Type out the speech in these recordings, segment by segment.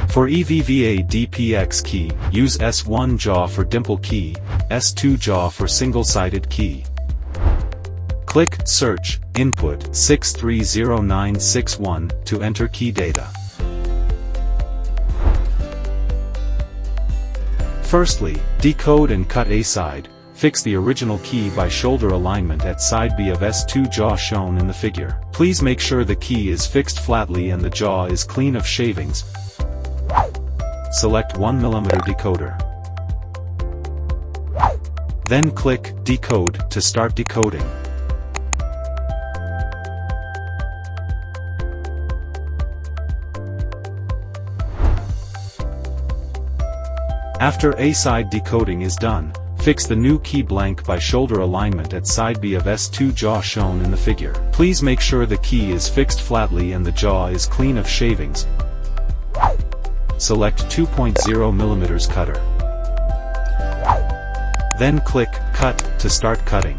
For EVVA DPX key, use S1 jaw for dimple key, S2 jaw for single-sided key. Click Search, Input 630961 to enter key data. Firstly, decode and cut A side. Fix the original key by shoulder alignment at side B of S2 jaw shown in the figure. Please make sure the key is fixed flatly and the jaw is clean of shavings. Select 1mm decoder. Then click Decode to start decoding. After A-side decoding is done, fix the new key blank by shoulder alignment at side B of S2 jaw shown in the figure. Please make sure the key is fixed flatly and the jaw is clean of shavings. Select 2.0mm cutter. Then click Cut to start cutting.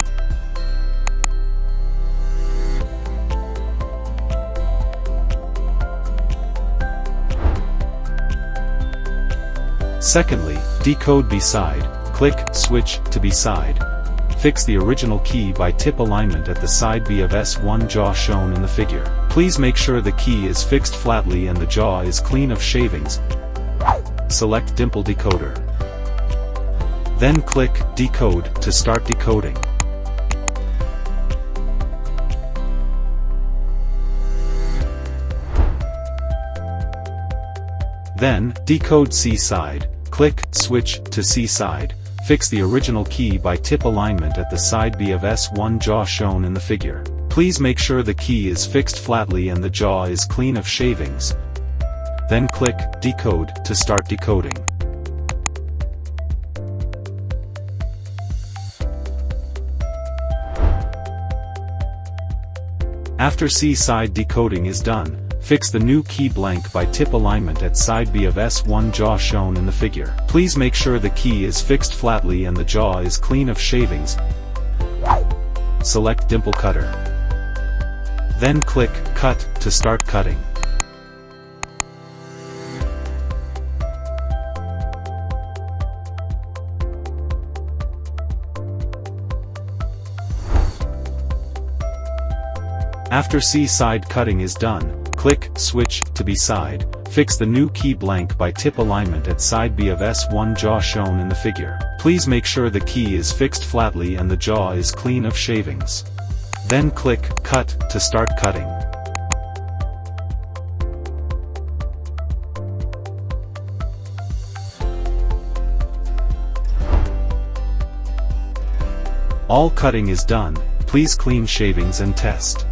Secondly, decode B side. Click Switch to B side. Fix the original key by tip alignment at the side B of S1 jaw shown in the figure. Please make sure the key is fixed flatly and the jaw is clean of shavings. Select dimple decoder. Then click Decode to start decoding. Then, decode C side. Click Switch to C side. Fix the original key by tip alignment at the side B of S1 jaw shown in the figure. Please make sure the key is fixed flatly and the jaw is clean of shavings. Then click Decode to start decoding. After C side decoding is done, fix the new key blank by tip alignment at side B of S1 jaw shown in the figure. Please make sure the key is fixed flatly and the jaw is clean of shavings. Select dimple cutter. Then click Cut to start cutting. After C side cutting is done, click Switch to B side. Fix the new key blank by tip alignment at side B of S1 jaw shown in the figure. Please make sure the key is fixed flatly and the jaw is clean of shavings. Then click Cut to start cutting. All cutting is done. Please clean shavings and test.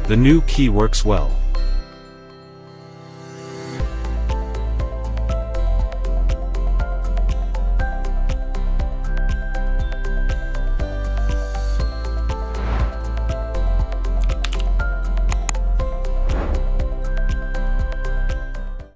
The new key works well.